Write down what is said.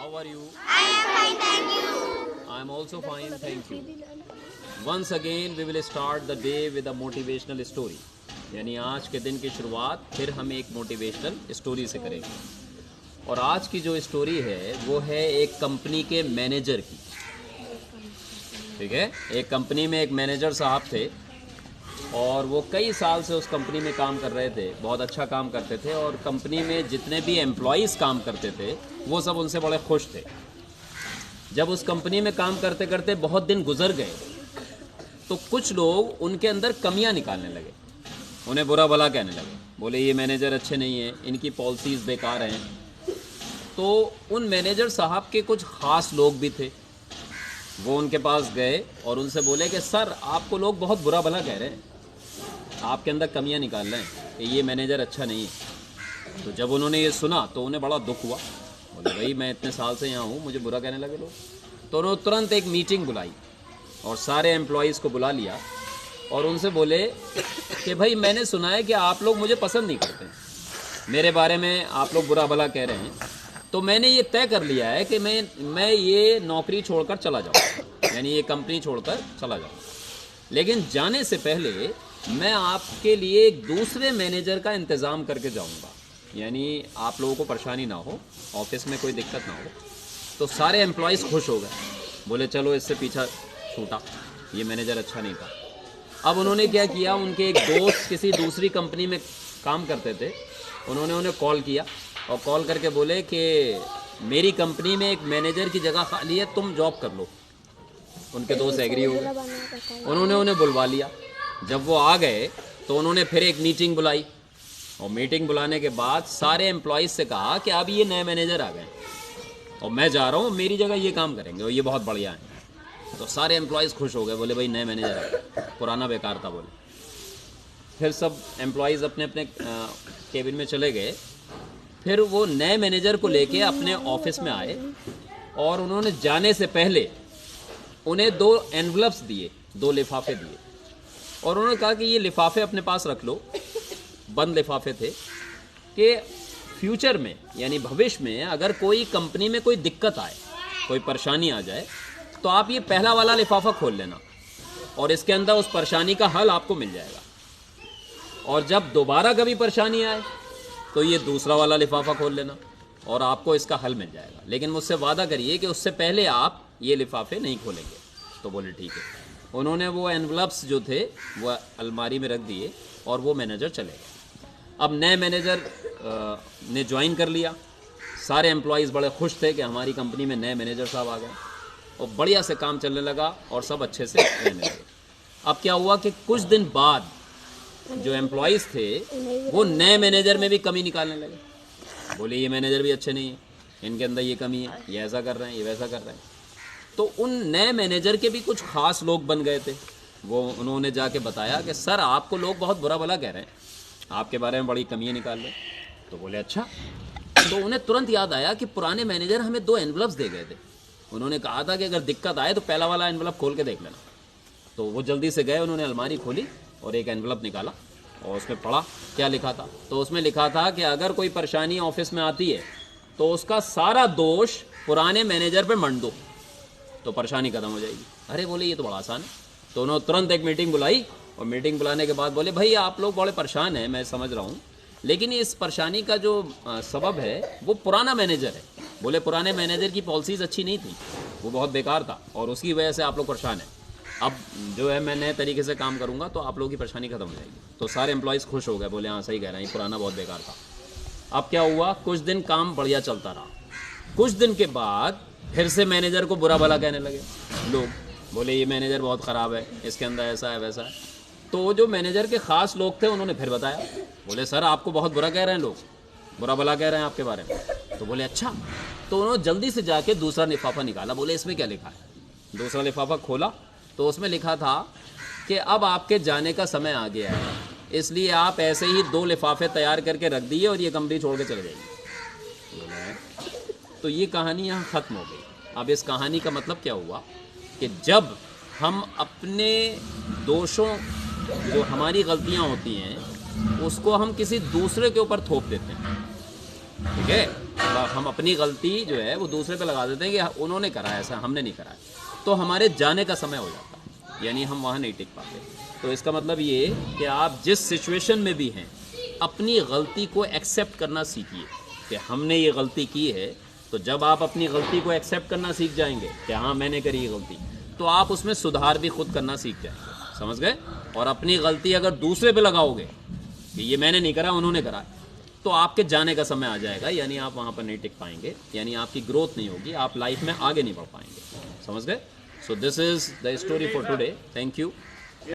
How are you? I am fine, thank you. I am also fine, thank you. Once again we will start the day with a motivational story. यानी आज के दिन की शुरुआत फिर हम एक मोटिवेशनल स्टोरी से करेंगे। और आज की जो स्टोरी है वो है एक कंपनी के मैनेजर की। ठीक है, एक कंपनी में एक मैनेजर साहब थे और वो कई साल से उस कंपनी में काम कर रहे थे, बहुत अच्छा काम करते थे और कंपनी में जितने भी एम्प्लॉयज़ काम करते थे वो सब उनसे बड़े खुश थे। जब उस कंपनी में काम करते करते बहुत दिन गुजर गए तो कुछ लोग उनके अंदर कमियां निकालने लगे, उन्हें बुरा भला कहने लगे, बोले ये मैनेजर अच्छे नहीं हैं, इनकी पॉलिसीज़ बेकार हैं। तो उन मैनेजर साहब के कुछ ख़ास लोग भी थे, वो उनके पास गए और उनसे बोले कि सर आपको लोग बहुत बुरा भला कह रहे हैं, आपके अंदर कमियां निकाल रहे हैं कि ये मैनेजर अच्छा नहीं है। तो जब उन्होंने ये सुना तो उन्हें बड़ा दुख हुआ, बोले भाई मैं इतने साल से यहाँ हूँ, मुझे बुरा कहने लगे लोग। तो उन्होंने तुरंत एक मीटिंग बुलाई और सारे एम्प्लॉयज़ को बुला लिया और उनसे बोले कि भाई मैंने सुना है कि आप लोग मुझे पसंद नहीं करते, मेरे बारे में आप लोग बुरा भला कह रहे हैं, तो मैंने ये तय कर लिया है कि मैं ये नौकरी छोड़कर चला जाऊँ, यानी ये कंपनी छोड़कर चला जाऊँ। लेकिन जाने से पहले मैं आपके लिए एक दूसरे मैनेजर का इंतज़ाम करके जाऊँगा, यानी आप लोगों को परेशानी ना हो, ऑफिस में कोई दिक्कत ना हो। तो सारे एम्प्लॉयज़ खुश हो गए, बोले चलो इससे पीछा छूटा, ये मैनेजर अच्छा नहीं था। अब उन्होंने क्या किया, उनके एक दोस्त किसी दूसरी कंपनी में काम करते थे, उन्होंने उन्हें कॉल किया और कॉल करके बोले कि मेरी कंपनी में एक मैनेजर की जगह खाली है, तुम जॉब कर लो। उनके दोस्त एग्री हो गए, उन्होंने उन्हें बुलवा लिया। जब वो आ गए तो उन्होंने फिर एक मीटिंग बुलाई और मीटिंग बुलाने के बाद सारे एम्प्लॉयज़ से कहा कि अब ये नए मैनेजर आ गए और मैं जा रहा हूँ, मेरी जगह ये काम करेंगे और ये बहुत बढ़िया है। तो सारे एम्प्लॉयज़ खुश हो गए, बोले भाई नए मैनेजर आ गए, पुराना बेकार था बोले। फिर सब एम्प्लॉयज़ अपने अपने केबिन में चले गए। फिर वो नए मैनेजर को लेके अपने ऑफिस में आए और उन्होंने जाने से पहले उन्हें 2 एनवलप्स दिए, 2 लिफाफे दिए और उन्होंने कहा कि ये लिफाफे अपने पास रख लो। बंद लिफाफे थे कि फ्यूचर में यानी भविष्य में अगर कोई कंपनी में कोई दिक्कत आए, कोई परेशानी आ जाए, तो आप ये पहला वाला लिफाफा खोल लेना और इसके अंदर उस परेशानी का हल आपको मिल जाएगा। और जब दोबारा कभी परेशानी आए तो ये दूसरा वाला लिफाफा खोल लेना और आपको इसका हल मिल जाएगा, लेकिन मुझसे वादा करिए कि उससे पहले आप ये लिफाफे नहीं खोलेंगे। तो बोले ठीक है। उन्होंने वो एनवलप्स जो थे वो अलमारी में रख दिए और वो मैनेजर चले गए। अब नए मैनेजर ने ज्वाइन कर लिया, सारे एम्प्लॉयज़ बड़े खुश थे कि हमारी कंपनी में नए मैनेजर साहब आ गए और बढ़िया से काम चलने लगा और सब अच्छे से रहने लगे। अब क्या हुआ कि कुछ दिन बाद जो एम्प्लॉयज़ थे वो नए मैनेजर में भी कमी निकालने लगे, बोले ये मैनेजर भी अच्छे नहीं है, इनके अंदर ये कमी है, ये ऐसा कर रहे हैं, ये वैसा कर रहे हैं। तो उन नए मैनेजर के भी कुछ ख़ास लोग बन गए थे। वो उन्होंने जाके बताया कि सर आपको लोग बहुत बुरा भला कह रहे हैं, आपके बारे में बड़ी कमियाँ निकाल रहे हैं। तो बोले अच्छा। तो उन्हें तुरंत याद आया कि पुराने मैनेजर हमें 2 एनवलप्स दे गए थे, उन्होंने कहा था कि अगर दिक्कत आए तो पहला वाला एनवलप खोल के देख लेना। तो वो जल्दी से गए, उन्होंने अलमारी खोली और एक एनवलप निकाला और उसमें पढ़ा क्या लिखा था। तो उसमें लिखा था कि अगर कोई परेशानी ऑफिस में आती है तो उसका सारा दोष पुराने मैनेजर पे मंड दो, तो परेशानी खत्म हो जाएगी। अरे बोले ये तो बड़ा आसान है। तो उन्होंने तुरंत एक मीटिंग बुलाई और मीटिंग बुलाने के बाद बोले भाई आप लोग बड़े परेशान हैं, मैं समझ रहा हूँ, लेकिन इस परेशानी का जो सबब है वो पुराना मैनेजर है। बोले पुराने मैनेजर की पॉलिसीज़ अच्छी नहीं थी, वो बहुत बेकार था और उसकी वजह से आप लोग परेशान हैं। अब जो है मैं नए तरीके से काम करूँगा तो आप लोगों की परेशानी खत्म हो जाएगी। तो सारे एम्प्लॉयज़ खुश हो गए, बोले हाँ सही कह रहे हैं, ये पुराना बहुत बेकार था। अब क्या हुआ, कुछ दिन काम बढ़िया चलता रहा। कुछ दिन के बाद फिर से मैनेजर को बुरा भला कहने लगे लोग, बोले ये मैनेजर बहुत ख़राब है, इसके अंदर ऐसा है वैसा है। तो जो मैनेजर के ख़ास लोग थे उन्होंने फिर बताया, बोले सर आपको बहुत बुरा कह रहे हैं लोग, बुरा भला कह रहे हैं आपके बारे में। तो बोले अच्छा। तो उन्होंने जल्दी से जाके दूसरा लिफाफा निकाला, बोले इसमें क्या लिखा है। दूसरा लिफाफा खोला तो उसमें लिखा था कि अब आपके जाने का समय आ गया है, इसलिए आप ऐसे ही 2 लिफाफे तैयार करके रख दिए और ये कंपनी छोड़ के चले जाइए। तो ये कहानी यहाँ ख़त्म हो गई। अब इस कहानी का मतलब क्या हुआ कि जब हम अपने दोषों, जो हमारी गलतियाँ होती हैं, उसको हम किसी दूसरे के ऊपर थोप देते हैं, ठीक है। हम अपनी गलती जो है वो दूसरे पे लगा देते हैं कि उन्होंने करा है, ऐसा हमने नहीं करा है, तो हमारे जाने का समय हो जाता है, यानी हम वहाँ नहीं टिक पाते। तो इसका मतलब ये कि आप जिस सिचुएशन में भी हैं अपनी गलती को एक्सेप्ट करना सीखिए कि हमने ये गलती की है। तो जब आप अपनी गलती को एक्सेप्ट करना सीख जाएंगे कि हाँ मैंने करी ये गलती, तो आप उसमें सुधार भी खुद करना सीख जाएंगे, समझ गए। और अपनी गलती अगर दूसरे पे लगाओगे कि ये मैंने नहीं करा उन्होंने करा, तो आपके जाने का समय आ जाएगा, यानी आप वहाँ पर नहीं टिक पाएंगे, यानी आपकी ग्रोथ नहीं होगी, आप लाइफ में आगे नहीं बढ़ पाएंगे, समझ गए। So this is the story for today. Thank you.